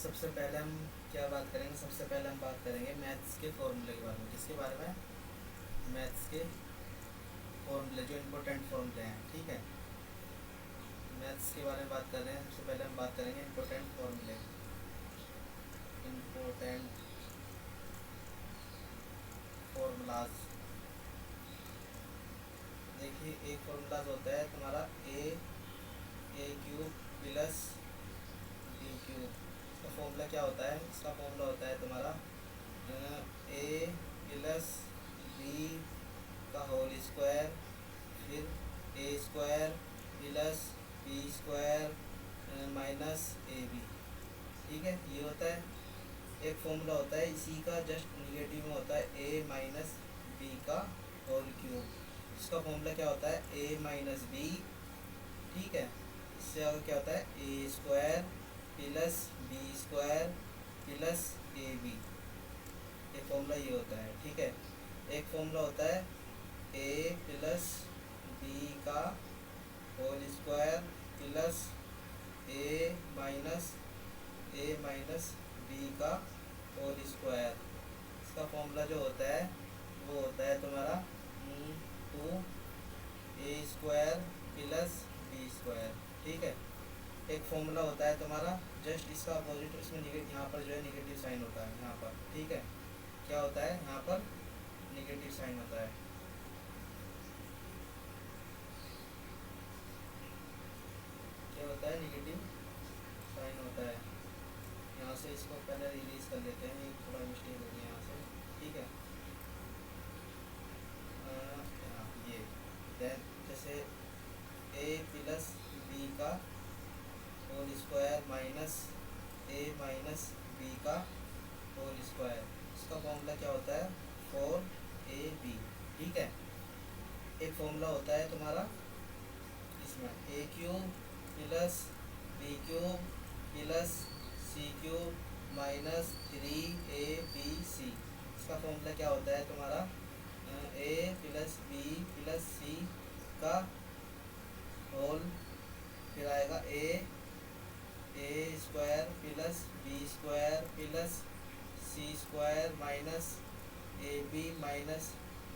सबसे पहले हम क्या बात करेंगे, सबसे पहले हम बात करेंगे मैथ्स के फॉर्मूले के बारे में। किसके बारे में? मैथ्स के फॉर्मूले, जो इम्पोर्टेंट फॉर्मूले हैं। ठीक है, मैथ्स के बारे में बात कर रहे हैं। सबसे पहले हम बात करेंगे इम्पोर्टेंट फॉर्मूले। Important formulas. देखिए, एक फॉर्मूलाज होता है तुम्हारा A cube plus B cube. इसका फॉर्मूला क्या होता है? इसका फॉर्मूला होता है तुम्हारा ए प्लस बी का होल स्क्वायर, फिर A square plus B square minus A B. ठीक है, ये होता है एक फॉर्मूला होता है। इसी का जस्ट निगेटिव में होता है ए माइनस बी का होल क्यूब। इसका फॉर्मूला क्या होता है? A minus B. ठीक है, इससे आगे क्या होता है? A square plus B square plus A B. ये फॉर्मूला ये होता है। ठीक है, एक फॉर्मूला होता है ए प्लस बी का whole square plus A minus B का होल स्क्वायर। इसका फॉर्मूला जो होता है वो होता है तुम्हारा 2a square plus B square. ठीक है, एक फॉर्मूला होता है तुम्हारा जस्ट इसका अपोजिट, इसमें निगेटिव, यहाँ पर जो है निगेटिव साइन होता है यहाँ पर। ठीक है, क्या होता है यहाँ पर? निगेटिव साइन होता है। क्या होता है? निगेटिव साइन होता है। यहाँ से इसको पहले रिलीज कर लेते हैं, ये थोड़ा मिस्टेक हो गया यहाँ से। ठीक है, ये देन जैसे ए प्लस बी का होल स्क्वायर माइनस ए माइनस बी का होल स्क्वायर। इसका फॉर्मूला क्या होता है? 4ab। ठीक है, एक फॉर्मूला होता है तुम्हारा इसमें A cube plus B cube plus C cube minus 3ab। इसका फॉर्मूला क्या होता है तुम्हारा? A plus B plus C का होल, फिर आएगा A square plus B square plus C square minus A B minus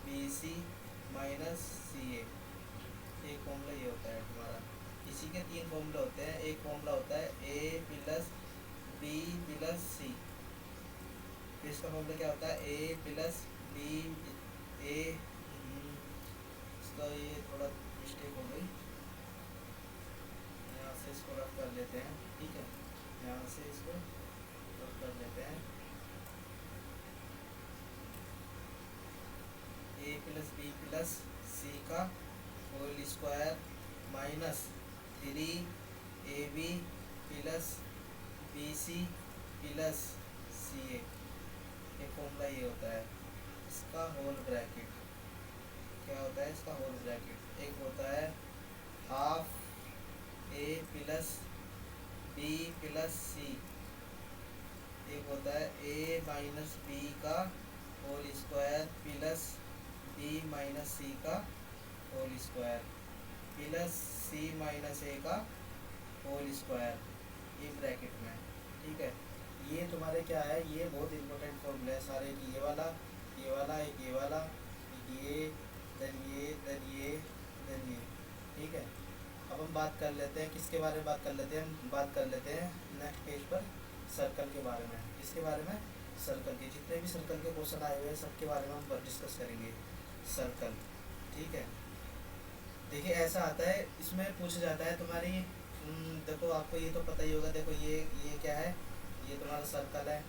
B C minus C A. एक formula ये होता है तुम्हारा। इसी के तीन फॉर्मूले होते हैं। एक फॉर्मूला होता है ए प्लस बी प्लस सी। फिर इसका फॉर्मूला क्या होता है? ए प्लस बी ए। इसका ये थोड़ा मिस्टेक हो गई, यहाँ से इसको रफ कर लेते हैं। ठीक है, यहाँ से इसको रफ कर लेते हैं। A plus B plus C का whole square minus 3ab plus B C plus C A. एक फॉर्मूला ये होता है। इसका होल ब्रैकेट क्या होता है? इसका होल ब्रैकेट एक होता है half A plus B plus C, एक होता है ए माइनस बी का whole square plus B minus C का whole square plus C minus A का होल स्क्वायर, ये ब्रैकेट में। ठीक है, ये तुम्हारे क्या है? ये बहुत इंपॉर्टेंट फॉर्मूला है सारे की। ये वाला, ये वाला, एक ये वाला, एक ये, देन ये, देन ये, देन ये। ठीक है, अब हम बात कर लेते हैं किसके बारे में बात कर लेते हैं? हम बात कर लेते हैं नेक्स्ट पेज पर सर्कल के बारे में। किसके बारे में? सर्कल के। जितने भी सर्कल के क्वेश्चन आए हुए हैं सबके बारे में हम डिस्कस करेंगे। सर्कल। ठीक है, देखिए ऐसा आता है, इसमें पूछा जाता है तुम्हारी देखो आपको ये तो पता ही होगा। देखो ये क्या है? ये तुम्हारा सर्कल है।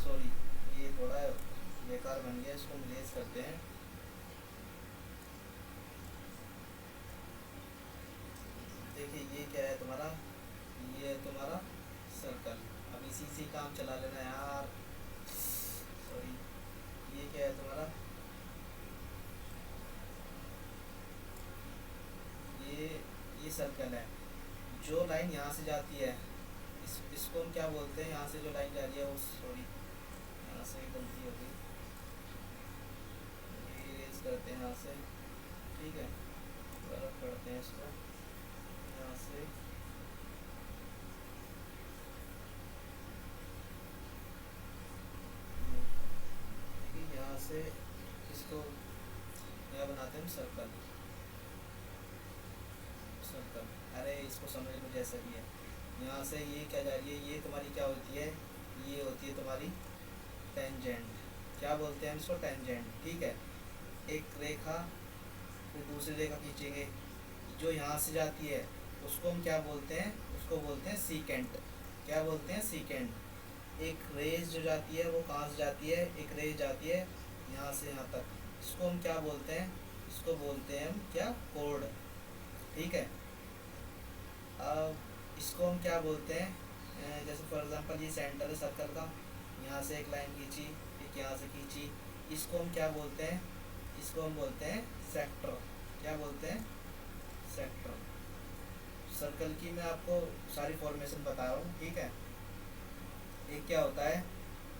सॉरी, ये थोड़ा बेकार बन गया, इसको हम लेस करते हैं। देखिए ये क्या है तुम्हारा? ये है तुम्हारा सर्कल। अब इसी से काम चला लेना यार। सॉरी, ये क्या है तुम्हारा? ये सर्कल है। जो लाइन यहाँ से जाती है इसको हम क्या बोलते हैं? यहाँ से जो लाइन जा रही है वो, सॉरी यहाँ से गलती हो गई, इरेज करते हैं यहाँ से। ठीक है, रफ करते हैं इसको यहाँ से। से इसको यहाँ बनाते हैं सर्कल। सर्कल, अरे इसको समझ लो जैसा भी है। यहाँ से ये क्या जा रही है, ये तुम्हारी क्या होती है, ये होती है तुम्हारी टेंजेंट। क्या बोलते हैं हम इसको, टेंजेंट। ठीक है, एक रेखा फिर दूसरी रेखा खींचेंगे, जो यहाँ से जाती है उसको हम क्या बोलते हैं, उसको बोलते हैं सीकेंट। क्या बोलते हैं, सीकेंट। एक रेज जो जाती है वो कहाँ से जाती है, एक रेज जाती है यहाँ से यहाँ तक, इसको हम क्या बोलते हैं, इसको बोलते हैं हम क्या, कोड। ठीक है, अब इसको हम क्या बोलते हैं, जैसे फॉर एग्जांपल ये सेंटर है सर्कल का, यहाँ से एक लाइन खींची, एक यहाँ से खींची, इसको हम क्या बोलते हैं, इसको हम बोलते हैं सेक्टर। क्या बोलते हैं, सेक्टर। सर्कल की मैं आपको सारी फॉर्मेशन बता रहा हूँ। ठीक है, एक क्या होता है,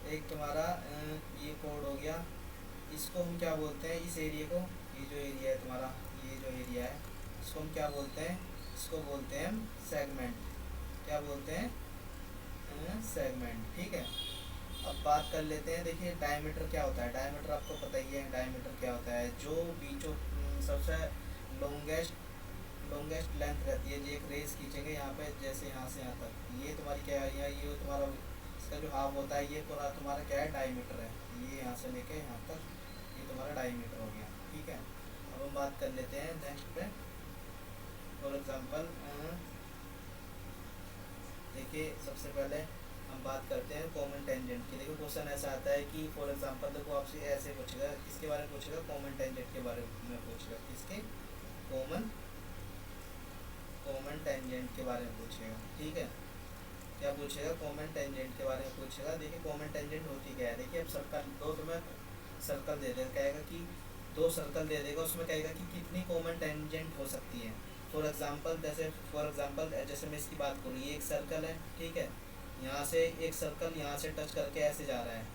एक तुम्हारा ये कोड हो गया, इसको हम क्या बोलते हैं, इस एरिया को, ये जो एरिया है तुम्हारा, ये जो एरिया है इसको हम क्या बोलते हैं, इसको बोलते हैं हम सेगमेंट। क्या बोलते हैं, सेगमेंट। ठीक है, अब बात कर लेते हैं। देखिए डायमीटर क्या होता है, डायमीटर आपको पता ही है, डायमीटर क्या होता है, जो बीचों सबसे लॉन्गेस्ट लेंथ रहती है। एक रेस खींचेंगे यहाँ पे, जैसे यहाँ से यहाँ तक, ये तुम्हारी क्या है, ये तुम्हारा इसका जो हाफ होता है, ये पूरा तुम्हारा क्या है, डायमीटर है। ये यहाँ से लेके यहाँ तक ये तुम्हारा डायमीटर हो गया। ठीक है, अब हम बात कर लेते हैं नेक्स्ट पे। फॉर एग्जांपल देखिए, सबसे पहले हम बात करते हैं कॉमन टेंजेंट की। देखो क्वेश्चन ऐसा आता है कि फॉर एग्जांपल देखो आपसे ऐसे पूछेगा, किसके बारे में पूछेगा, कॉमन टेंजेंट के बारे में पूछेगा। किसके, कॉमन टेंजेंट के बारे में पूछेगा। ठीक है, क्या पूछेगा, कॉमन टेंजेंट के बारे में पूछेगा। देखिए कॉमन टेंजेंट होती क्या है, देखिए अब सर्कल दो तुम्हें सर्कल दे देगा, कहेगा कि दो सर्कल दे देगा, उसमें कहेगा कि कितनी कॉमन टेंजेंट हो सकती है। फॉर एग्जांपल जैसे मैं इसकी बात करूँ, ये एक सर्कल है। ठीक है, यहाँ से एक सर्कल यहाँ से टच करके ऐसे जा रहा है,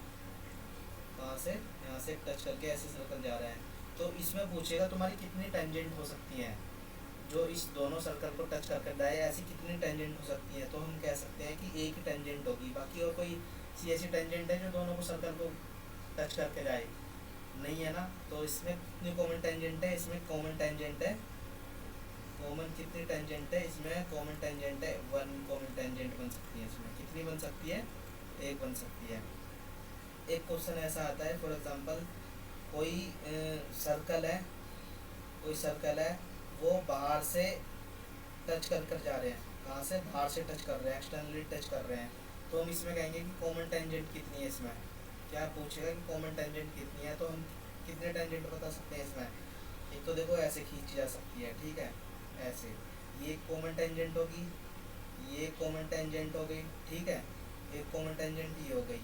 कहाँ से, यहाँ से टच करके ऐसे सर्कल जा रहा है, तो इसमें पूछेगा तुम्हारी कितनी टेंजेंट हो सकती है, जो इस दोनों सर्कल को टच करके जाए, ऐसी कितनी टेंजेंट हो सकती है। तो हम कह सकते हैं कि एक ही टेंजेंट होगी, बाकी और कोई सी ऐसी टेंजेंट है जो दोनों को सर्कल को टच करके जाए, नहीं है ना। तो इसमें कितनी कॉमन टेंजेंट है, इसमें कॉमन टेंजेंट है, कॉमन कितनी टेंजेंट है, इसमें कॉमन टेंजेंट है 1 कॉमन टेंजेंट बन सकती है। इसमें कितनी बन सकती है, 1 बन सकती है। एक क्वेश्चन ऐसा आता है, फॉर एग्जांपल कोई सर्कल है, कोई सर्कल है, वो बाहर से टच कर कर जा रहे हैं, कहाँ से, बाहर से टच कर रहे हैं, एक्सटर्नली टच कर रहे हैं। तो हम इसमें कहेंगे कि कॉमन टेंजेंट कितनी है। इसमें क्या पूछेगा कि कॉमन टेंजेंट कितनी है, तो हम कितने टेंजेंट बता सकते हैं इसमें। एक तो देखो ऐसे खींची जा सकती है, ठीक है, ऐसे, ये कॉमन टेंजेंट होगी, ये कॉमन टेंजेंट हो गई। ठीक है, एक कॉमन टेंजेंट ये हो गई।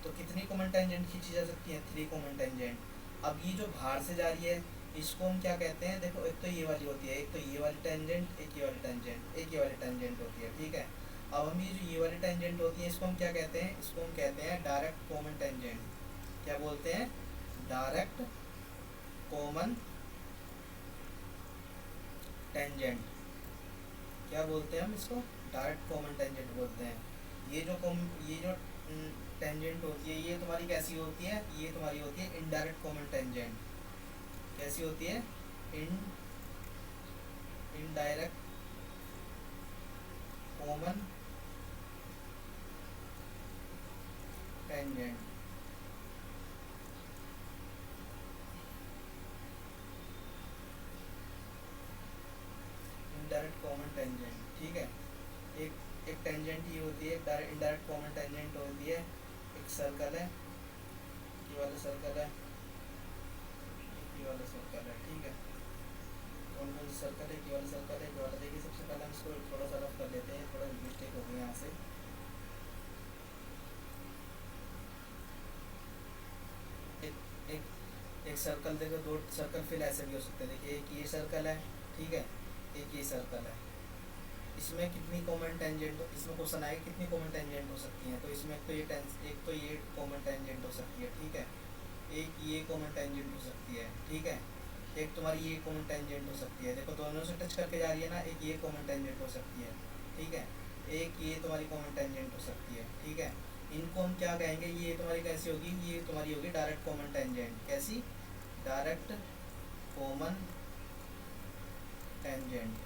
तो कितनी कॉमन टेंजेंट खींची जा सकती है, 3 कॉमन टेंजेंट। अब ये जो बाहर से जा रही है, इसको हम क्या कहते हैं, देखो एक तो ये वाली होती है, एक तो ये वाली टेंजेंट, एक ये वाली टेंजेंट, एक ये वाली टेंजेंट होती है। ठीक है, अब हम ये जो ये वाली टेंजेंट होती है, इसको हम क्या कहते हैं, इसको हम कहते हैं डायरेक्ट कॉमन टेंजेंट। क्या बोलते हैं, डायरेक्ट कॉमन टेंजेंट। क्या बोलते हैं हम इसको, डायरेक्ट कॉमन टेंजेंट बोलते हैं। ये जो टेंजेंट होती है, ये तुम्हारी कैसी होती है, ये तुम्हारी होती है इनडायरेक्ट कॉमन टेंजेंट। कैसी होती है, indirect common tangent. Indirect common tangent. ठीक है, एक टेंजेंट ये होती है, इनडायरेक्ट कॉमन टेंजेंट होती है। एक सर्कल है, ये वाला सर्कल है, ये वाला सर्कल है। ठीक है, कौन कौन सा सर्कल है, ये वाला सर्कल है, ये वाला। देखिए सबसे पहले हम इसको थोड़ा सा रफ कर लेते हैं, थोड़ा मिस्टेक हो गई यहाँ से। एक एक एक सर्कल, देखो 2 सर्कल फिर ऐसे भी हो सकते हैं। देखिए एक ये सर्कल है, ठीक है, एक ये सर्कल है। इसमें कितनी कॉमन टेंजेंट, इसमें क्वेश्चन आएगा कितनी कॉमन टेंजेंट हो सकती हैं। तो इसमें एक तो ये कॉमन टेंजेंट हो सकती है। ठीक है, एक ये कॉमन टेंजेंट हो सकती है। ठीक है, एक तुम्हारी ये कॉमन टेंजेंट हो सकती है, देखो दोनों से टच करके जा रही है ना, एक ये कॉमन टेंजेंट हो सकती है। ठीक है, एक ये तुम्हारी कॉमन टेंजेंट हो सकती है। ठीक है, इनको हम क्या कहेंगे, ये तुम्हारी कैसी होगी, ये तुम्हारी होगी डायरेक्ट कॉमन टेंजेंट। कैसी? Direct common tangent.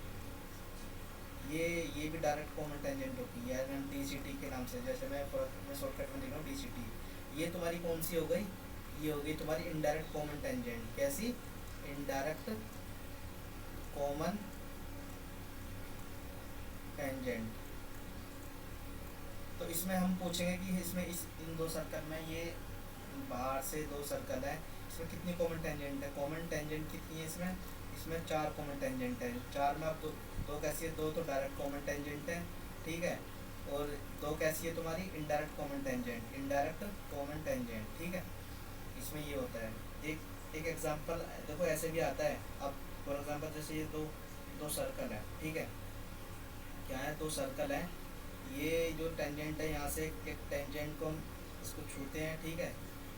ये भी डायरेक्ट कॉमन टेंजेंट होती है, हम DCT के नाम से, जैसे मैं शॉर्टकट में लिख रहा हूँ DCT। ये तुम्हारी कौन सी हो गई? ये हो गई तुम्हारी इनडायरेक्ट कॉमन टेंजेंट। कैसी? Indirect common tangent. तो इसमें हम पूछेंगे कि इसमें इन दो सर्कल में, ये बाहर से दो सर्कल है, इसमें कितनी कॉमन टेंजेंट है? कॉमन टेंजेंट कितनी है इसमें? इसमें 4 कॉमन टेंजेंट है। 4 में अब दो कैसी है? दो तो डायरेक्ट कॉमन टेंजेंट है, ठीक है, और दो कैसी है तुम्हारी? Indirect common tangent, indirect common tangent, ठीक है। इसमें ये होता है। एक एग्जांपल देखो ऐसे भी आता है। अब फॉर एग्जांपल जैसे ये दो दो सर्कल है, ठीक है, क्या है? दो सर्कल है। ये जो टेंजेंट है, यहाँ से एक टेंजेंट को हम इसको छूते हैं, ठीक है,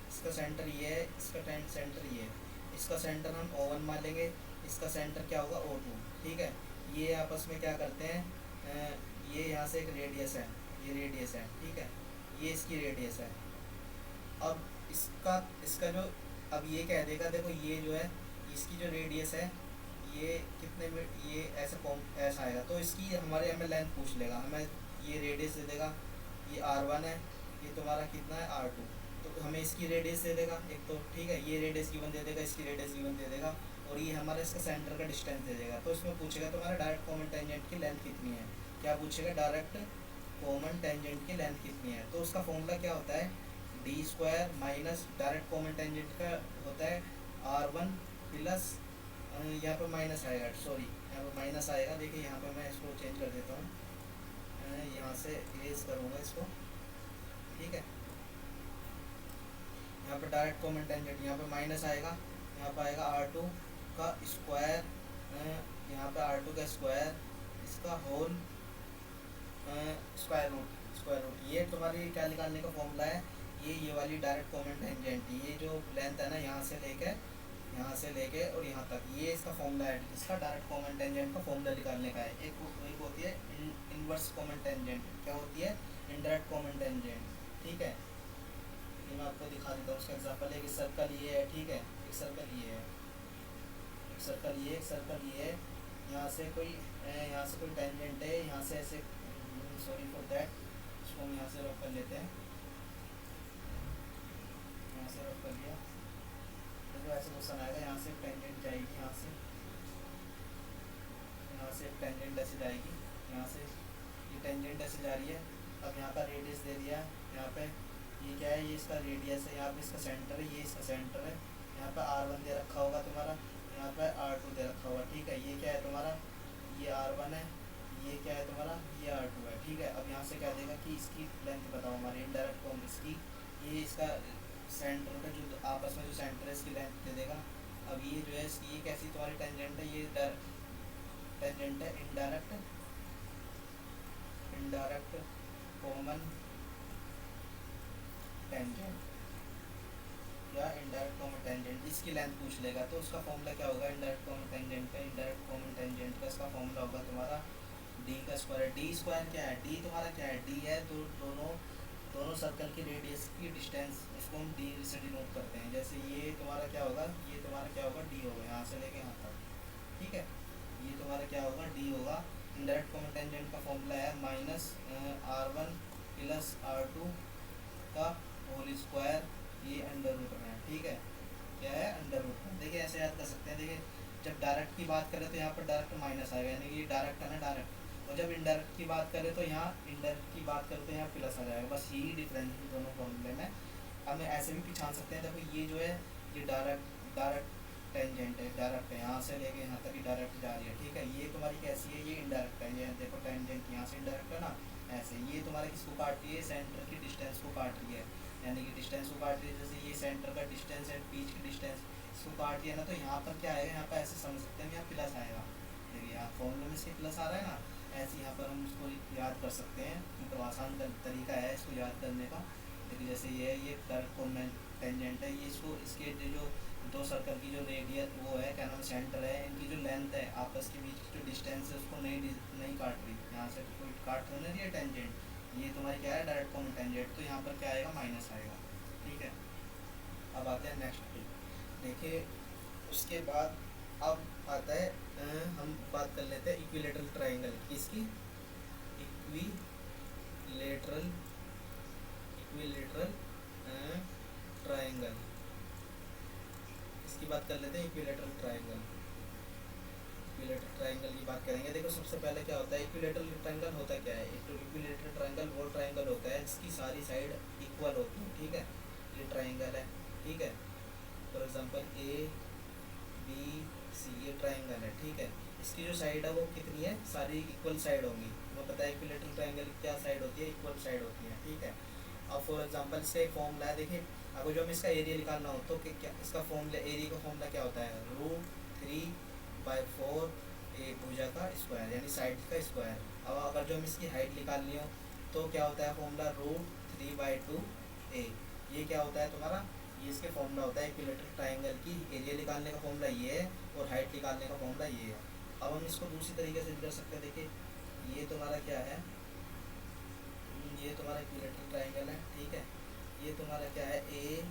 इसका सेंटर ये है, इसका सेंटर ये है, इसका सेंटर हम O1 मान लेंगे, इसका सेंटर क्या होगा? O2, ठीक है। ये आपस में क्या करते हैं, ये यहाँ से एक रेडियस है, ये रेडियस है, ठीक है, ये इसकी रेडियस है। अब इसका इसका जो, अब ये कह देगा देखो ये जो है, इसकी जो रेडियस है, ये कितने में, ये ऐसा आएगा, तो इसकी हमारे हमें लेंथ पूछ लेगा, हमें ये रेडियस दे देगा, ये R1 है, ये तुम्हारा कितना है? R2। तो हमें इसकी रेडियस दे देगा एक तो, ठीक है, ये रेडियस गिवन दे देगा, इसकी रेडियस गिवन दे देगा, और ये हमारा इसका सेंटर का डिस्टेंस दे देगा। तो इसमें पूछेगा तुम्हारा डायरेक्ट कॉमन टेंजेंट की लेंथ कितनी है। क्या पूछेगा? डायरेक्ट कॉमन टेंजेंट की लेंथ कितनी है। तो उसका फॉर्मूला क्या होता है? D² minus direct common tangent का होता है R1 प्लस, यहाँ पर माइनस आएगा, सॉरी यहाँ पर माइनस आएगा, देखिए यहाँ पर मैं इसको चेंज कर देता हूँ, यहाँ से इरेज करूँगा इसको, ठीक है। यहाँ पर डायरेक्ट कॉमन टेंजेंट, यहाँ पर माइनस आएगा, यहाँ पर आएगा R2 का स्क्वायर, यहाँ पर R2 का स्क्वायर, इसका होल स्क्वायर रूट। ये तुम्हारी क्या निकालने का फॉर्मूला है? ये वाली डायरेक्ट कॉमन टेंजेंट, ये जो लेंथ है ना, यहाँ से लेके और यहाँ तक, ये इसका फॉर्मूला है, इसका डायरेक्ट कॉमन टेंजेंट का फॉर्मूला निकालने का है। एक होती है इनवर्स कॉमन टेंजेंट, क्या होती है? इनडायरेक्ट कॉमन टेंजेंट, ठीक है। ये मैं आपको दिखा देता हूँ उसका एग्जाम्पल। एक सर्कल ये है, ठीक है, एक सर्कल ये है, एक सर्कल ये, एक सर्कल ये है, यहाँ से कोई टेंजेंट है, यहाँ से ऐसे, सॉरी फॉर दैट, इसको हम यहाँ से रफ कर लेते हैं, यहाँ से रफ कर लिया, तो ऐसे क्वेश्चन आएगा, यहाँ से टेंजेंट जाएगी, यहाँ से एक टेंजेंट ऐसे जाएगी, यहाँ से ये टेंजेंट ऐसे जा रही है। अब यहाँ का रेडियस दे दिया, यहाँ पे ये क्या है? ये इसका रेडियस है, यहाँ पे इसका सेंटर है, ये इसका सेंटर है, यहाँ पे R1 दे रखा होगा तुम्हारा, यहाँ पे R2 दे रखा होगा, ठीक है। ये क्या है तुम्हारा? ये R1 है, ये क्या है तुम्हारा? ये R2 है, ठीक है। अब यहाँ से क्या देगा कि इसकी लेंथ बताओ हमारे इनडायरेक्ट कॉमन, इसकी, ये इसका सेंटर का जो आपस में जो सेंटर है, इसकी लेंथ दे देगा। अब ये जो है ये कैसी तुम्हारी टेंजेंट है? ये टेंजेंट है इनडायरेक्ट कॉमन टेंजेंट या इनडायरेक्ट कॉमन टेंजेंट, इसकी लेंथ पूछ लेगा। तो उसका फॉर्मूला क्या होगा इनडायरेक्ट कॉमन टेंजेंट का? इनडायरेक्ट कॉमन टेंजेंट का इसका फॉर्मूला होगा तुम्हारा D का स्क्वायर। D स्क्वायर क्या है? D तुम्हारा क्या है? D है तो दोनों सर्कल की रेडियस की डिस्टेंस, इसको हम D से डिनोट करते हैं। जैसे ये तुम्हारा क्या होगा? ये तुम्हारा क्या होगा? D होगा, यहाँ से लेके यहाँ तक, ठीक है। ये तुम्हारा क्या होगा? D होगा। इनडायरेक्ट कॉमन टेंजेंट का फॉर्मूला है माइनस R1 प्लस R2 का होल स्क्वायर, ये अंडर रूट में है, ठीक है। क्या है? अंडर रूट में। देखिए ऐसे याद कर सकते हैं। देखिए जब डायरेक्ट की बात करें तो यहाँ पर डायरेक्ट माइनस आएगा, यानी कि ये डायरेक्ट है ना, डायरेक्ट। और जब इनडायरेक्ट की बात करें तो यहाँ इनडायरेक्ट की बात करते हैं, यहाँ प्लस आ जाएगा। बस यही डिफरेंस है दोनों फॉर्मूले में। हमें ऐसे भी पहचान सकते हैं। देखो ये जो है ये डायरेक्ट टेंजेंट है, डायरेक्ट है, यहाँ से लेके यहाँ तक ही डायरेक्ट जा रही है, ठीक है। ये तुम्हारी कैसी है? ये इनडायरेक्ट है। ये देखो टेंजेंट यहाँ से इनडायरेक्ट है ना, ऐसे। ये तुम्हारे किसको काट रही है? सेंटर की डिस्टेंस को काट रही है, यानी कि डिस्टेंस को काट रही है। जैसे ये सेंटर का डिस्टेंस है, बीच की डिस्टेंस, इसको काट दिया ना, तो यहाँ पर क्या आएगा? यहाँ पर ऐसे समझ सकते हैं, यहाँ प्लस आएगा। देखिए यहाँ फॉर्मूले में से प्लस आ रहा है ना, ऐसे यहाँ पर हम उसको याद कर सकते हैं। मतलब आसान तरीका है इसको याद करने का। देखिए जैसे ये डायरेक्ट कॉमन टेंजेंट है, ये इसको इसके जो दो सर्कल की जो रेडियस वो है, क्या नाम, सेंटर है, इनकी जो लेंथ है, आपस के बीच की जो डिस्टेंस है, उसको नहीं काट रही। यहाँ से कोई काट तो नहीं रही है टेंजेंट, ये तुम्हारी क्या है डायरेक्ट कॉमन टेंजेंट, तो यहाँ पर क्या आएगा माइनस आएगा, ठीक है। अब आते हैं नेक्स्ट पे, देखिए उसके बाद अब आता है हम बात कर लेते हैं इक्विलेटरल ट्राइंगल की, इसकी इक्विलेटरल इक्विलेटरल ट्राइंगल, इसकी बात कर लेते हैं इक्विलेटरल ट्राइंगल। इक्विलेटरल ट्राइंगल की बात करेंगे, देखो सबसे पहले क्या होता है इक्विलेटरल ट्राइंगल होता क्या है, इक्विलेटरल ट्राइंगल वो ट्राइंगल होता है जिसकी सारी साइड इक्वल होती है, ठीक है। ये ट्राइंगल है, ठीक है। For example A B C, ये ट्राइंगल है, ठीक है। इसकी जो साइड है वो कितनी है, सारी इक्वल साइड होंगी। हमें पता है इक्विलेटरल ट्राइंगल की क्या साइड होती है, इक्वल साइड होती है, ठीक है। अब फॉर एग्जांपल इसका एक फॉर्मूला है, देखिए अगर जो हमें इसका एरिया निकालना हो तो क्या इसका फॉर्मूला, एरिया का फॉर्मूला क्या होता है, √3/4 ए भुजा का स्क्वायर, यानी साइड का स्क्वायर। अब अगर जो हम इसकी हाइट निकालनी हो तो क्या होता है फॉर्मूला, √3/2 ए। ये क्या होता है तुम्हारा, ये इसके फॉर्मूला होता है इक्विलेटरल ट्राइंगल की, एरिया निकालने का फॉर्मूला ये है और हाइट निकालने का फॉर्मूला ये है। अब हम इसको दूसरी तरीके से भी कर सकते हैं, देखिए ये तुम्हारा क्या है, ये तुम्हारा इक्विलेटरल ट्राइंगल है, ठीक है। ये तुम्हारा क्या है, ए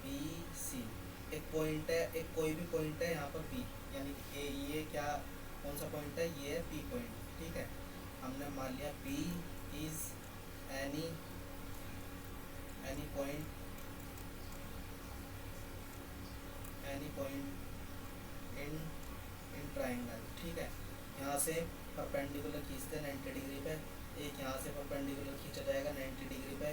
बी सी, एक पॉइंट है, एक कोई भी पॉइंट है यहाँ पर पी, यानी कि ये क्या कौन सा पॉइंट है, ये है पी पॉइंट, ठीक है। हमने मान लिया P is any point, any point in triangle, ठीक है। यहाँ से परपेंडिकुलर खींचते हैं 90 डिग्री पे, एक यहाँ से परपेंडिकुलर खींचा जाएगा 90 डिग्री पे,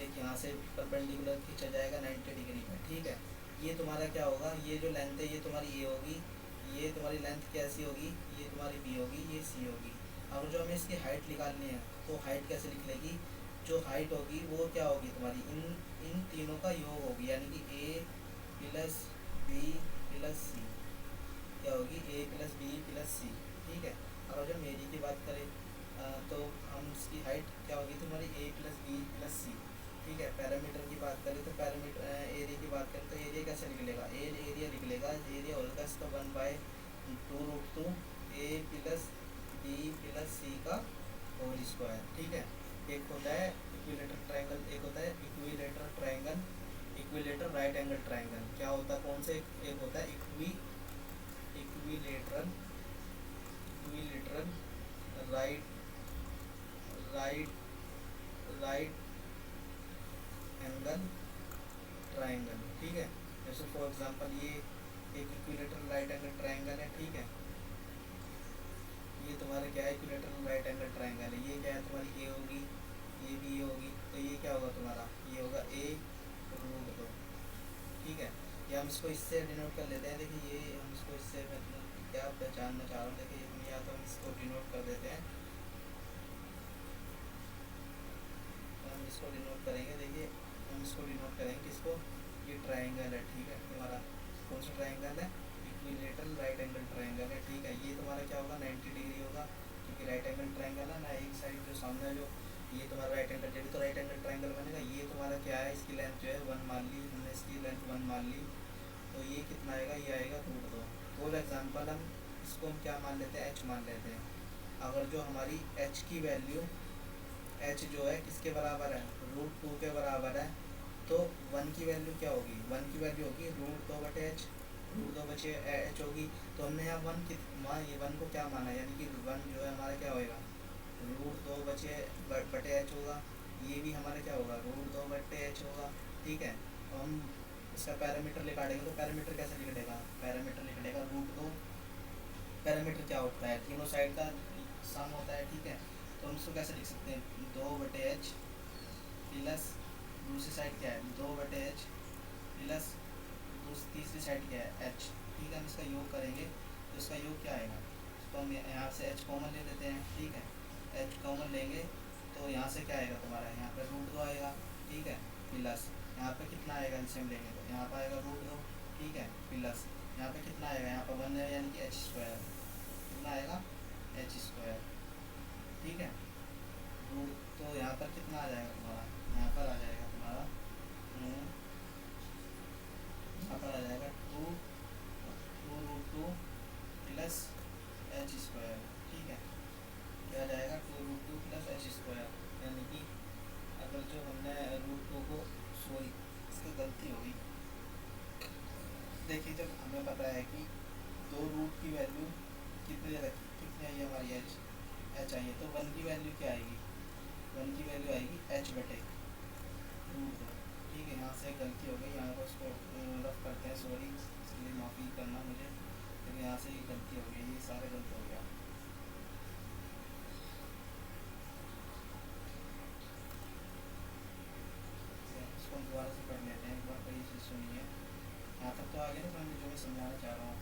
एक यहाँ से परपेंडिकुलर खींचा जाएगा 90 डिग्री पे, ठीक है। ये तुम्हारा क्या होगा, ये जो लेंथ है ये तुम्हारी ए होगी, ये तुम्हारी लेंथ कैसी होगी, ये तुम्हारी बी होगी, ये सी होगी। अब जो हमें इसकी हाइट निकालनी है तो हाइट कैसे लिख लेगी, जो हाइट होगी वो क्या होगी तुम्हारी, इन तीनों का योग होगी, यानी कि ए प्लस बी प्लस सी, क्या होगी, ए प्लस बी प्लस सी, ठीक है। अब जब मेरी की बात करें तो हम इसकी हाइट क्या होगी तुम्हारी, ए प्लस बी प्लस सी, ठीक है। पैरामीटर की बात करें तो पैरामीटर, एरिया की बात करें तो एरिया कैसे निकलेगा, एरिया निकलेगा, एरिया होगा इसका 1/2√2 ए प्लस बी प्लस सी का होल स्क्वायर, ठीक है। एक होता है इक्विलेटरल ट्राइंगल, एक होता है equilateral triangle, equilateral right angle triangle, क्या होता है कौन से, एक होता है equilateral right right right angle triangle, ठीक है। जैसे फॉर एग्जांपल ये एक इक्विलेटरल राइट एंगल ट्राइंगल है, ठीक है। ये तुम्हारा क्या है, इक्विलेटरल राइट एंगल ट्राइंगल है, ये क्या है तुम्हारी ए होगी, ये भी ए होगी, तो ये क्या होगा तुम्हारा, ये होगा a√2, ठीक है। ये हम इसको इससे डिनोट कर लेते हैं, देखिए ये हम इसको इससे मतलब क्या पहचानना चाह रहा हूँ, देखिए या तो हम इसको डिनोट कर देते हैं, तो हम इसको डिनोट करेंगे, देखिए हम इसको डिनोट करेंगे किसको, ये ट्राइंगल है, ठीक है। तुम्हारा कौन सा ट्राइंगल है, इक्विलेटरल राइट एंगल ट्राइंगल है, ठीक है। ये तुम्हारा क्या होगा 90 डिग्री होगा, क्योंकि राइट एंगल ट्राइंगल है ना, एक साइड जो सामने जो ये तुम्हारा राइट एंगल, जब तो राइट एंगल ट्राइंगल बनेगा, ये तुम्हारा क्या है, इसकी लेंथ जो है 1 मान ली हमने, इसकी लेंथ 1 मान ली, तो ये कितना आएगा, ये आएगा √2। फॉर एग्जांपल हम इसको हम क्या मान लेते हैं, h मान लेते हैं। अगर जो हमारी h की वैल्यू, h जो है किसके बराबर है, √2 के बराबर है, तो 1 की वैल्यू क्या होगी, 1 की वैल्यू होगी √2/h, √2/h होगी। तो हमने यहाँ 1 की ये 1 को क्या माना, यानी कि 1 जो है हमारा क्या होएगा, √2/h होगा, ये भी हमारा क्या होगा, √2/h होगा, ठीक है। तो हम इसका पैरामीटर निकालेंगे, तो पैरामीटर कैसे निकलेगा, पैरामीटर निकलेगा √2, पैरामीटर क्या होता है, तीनों साइड का सम होता है, ठीक है। तो हम इसको कैसे लिख सकते हैं, 2/h प्लस दूसरी साइड क्या है, 2/h प्लस तीसरी साइड क्या है, h, ठीक है। हम इसका योग करेंगे तो इसका योग क्या आएगा, तो हम यहाँ से h कॉमन ले लेते हैं, ठीक है। h कॉमन लेंगे तो यहाँ से क्या आएगा तुम्हारा, यहाँ पर √2 आएगा, ठीक है, प्लस यहाँ पे कितना आएगा, एलसीएम लेंगे तो यहाँ पर आएगा √2, ठीक है, प्लस यहाँ पे कितना आएगा, यहाँ पर 1 है यानी कि h², कितना आएगा h², ठीक है। तो यहाँ पर कितना आ जाएगा तुम्हारा, यहाँ पर आ जाएगा तुम्हारा यहाँ पर आ जाएगा 2√2 प्लस h², ठीक है। क्या आ जाएगा 2√2 प्लस h², यानी कि देखिए जब हमें पता है कि दो रूट की वैल्यू कितने रखी कितनी आई हमारी एच आई है, तो वन की वैल्यू क्या आएगी, वन की वैल्यू आएगी एच बटे रूट दो। ठीक है, यहाँ से गलती हो गई, यहाँ पर उसको रफ करते हैं, सॉरी इसके लिए माफ़ी करना मुझे, लेकिन यहाँ से ये गलती हो गई, ये सारा गलत हो गया। इसको हम दोबारा से पढ़ लेते हैं एक बार, कोई चीज़ सुनिए, यहाँ तक तो आगे ना मैं जो मैं समझाना चाह रहा हूँ,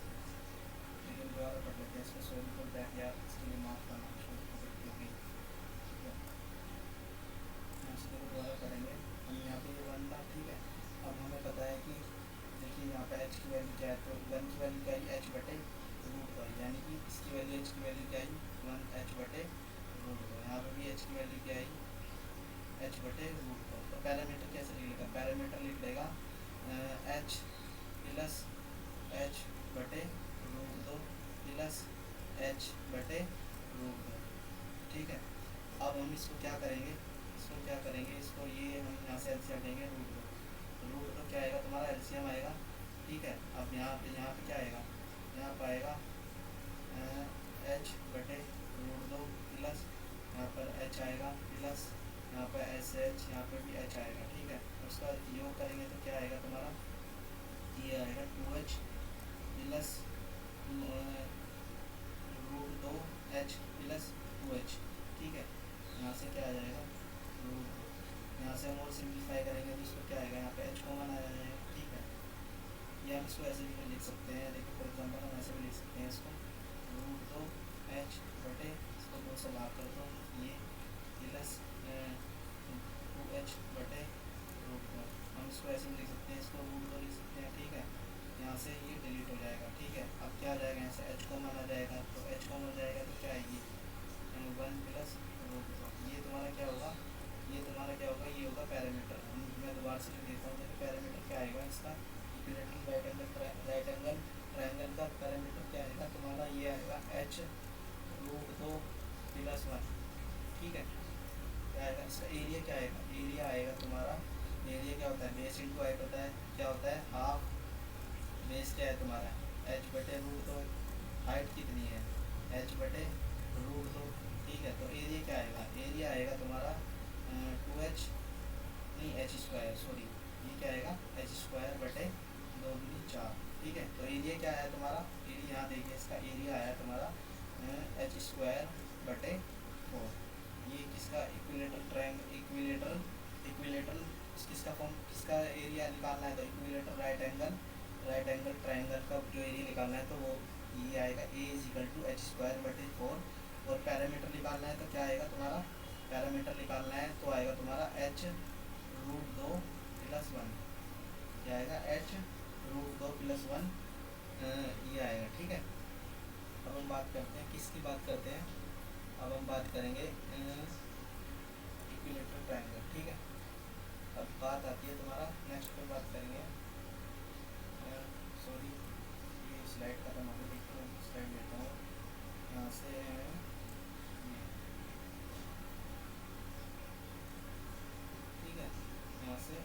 लेकिन दोबारा पढ़ लेते हैं इसको। सॉरी फॉर दैट यार, इसके लिए माफ़ करना, गलती हो गई। ठीक है, इसको दोबारा करेंगे हम। यहाँ पे ये वन था, ठीक है। अब हमें पता है कि देखिए यहाँ पे एच की वैल्यू क्या है, तो वन की वैल्यू क्या है, एच बटे रूट दो, यानी कि इसकी वैल्यू एच की वैल्यू क्या है, वन एच बटे रूट दो। यहाँ पे भी एच की वैल्यू क्या है, एच बटे रूट दो। तो पैरामीटर कैसे लिख लेगा, पैरामीटर लिख लेगा एच प्लस एच बटे रूट दो प्लस एच बटे रूट दो। ठीक है, अब हम इसको क्या करेंगे, इसको ये हम यहाँ से एलसीएम लेंगे, रूट दो क्या आएगा तुम्हारा, एलसीएम आएगा। ठीक है, अब यहाँ पे क्या आएगा, यहाँ पर आएगा एच बटे रूट दो प्लस यहाँ पर एच आएगा प्लस यहाँ पर एस एच, यहाँ पर भी एच आएगा। ठीक है, उसका योग करेंगे तो क्या आएगा तुम्हारा, ये आएगा टू एच प्लस रूट दो एच प्लस टू एच। ठीक है, यहाँ से क्या आ जाएगा रूट दो, यहाँ से हम और सिंप्लीफाई करेंगे तो इसको क्या आएगा, यहाँ पे एच कॉमन आ जाएगा। ठीक है, ये हम इसको ऐसे भी लिख सकते हैं, देखिए फॉर एग्जाम्पल हम ऐसे भी लिख सकते हैं इसको, रूट दो एच बटे, इसको दो से भाग कर दो, ये प्लस टू एच बटे रूट दो। हम इसको ऐसे भी लिख सकते हैं, इसको रूट दो लिख सकते हैं। ठीक है, यहाँ से ये डिलीट हो जाएगा। ठीक है, अब क्या आ जाएगा, यहाँ से एच कॉमन आ जाएगा, तो एच कॉमन हो जाएगा तो क्या आएगी वन प्लस रूट दो। ये तुम्हारा क्या होगा, ये तुम्हारा क्या होगा, ये होगा पैरामीटर। मैं दोबारा से लिख देता हूँ, तो पैरामीटर क्या आएगा इसका, इक्विलेटरल राइट एंगल ट्रायंगल का पैरामीटर क्या आएगा तुम्हारा, ये आएगा एच रूट दो प्लस वन। ठीक है, क्या आएगा इसका एरिया, क्या आएगा एरिया आएगा तुम्हारा, एरिया क्या होता है, बेस इंटू हाइट होता है, क्या होता है हाफ बेस, क्या है तुम्हारा एच बटे रूट दो, हाइट कितनी है एच बटे रूट दो। ठीक है, तो एरिया क्या आएगा, एरिया आएगा तुम्हारा टू एच नहीं एच स्क्वायर, सॉरी ये क्या आएगा एच स्क्वायर बटे दो दूनी चार। ठीक है, तो एरिया क्या आया तुम्हारा, एरिया यहाँ देखिए, इसका एरिया आया तुम्हारा एच स्क्वायर बटे फोर। ये किसका इक्विलेटरल ट्रायंगल, इक्विलेटरल किसका फॉर्म, किसका एरिया निकालना है, तो इक्विलेटरल राइट एंगल ट्रायंगल का जो एरिया निकालना है, तो वो ये आएगा A is equal to H square बटे फोर। और पैरामीटर निकालना है तो क्या आएगा तुम्हारा, पैरामीटर निकालना है तो आएगा तुम्हारा एच रूट दो प्लस वन, क्या आएगा एच रूट दो प्लस वन, ये आएगा। ठीक है, अब हम बात करते हैं, किसकी बात करते हैं, अब हम बात करेंगे इक्विलेटरल ट्रायंगल। ठीक है, अब बात आती है तुम्हारा नेक्स्ट पे बात करेंगे, सॉरी ये स्लाइड खत्म हो गई, देखो मैं स्लाइड लेता हूँ यहाँ से, ठीक है यहाँ से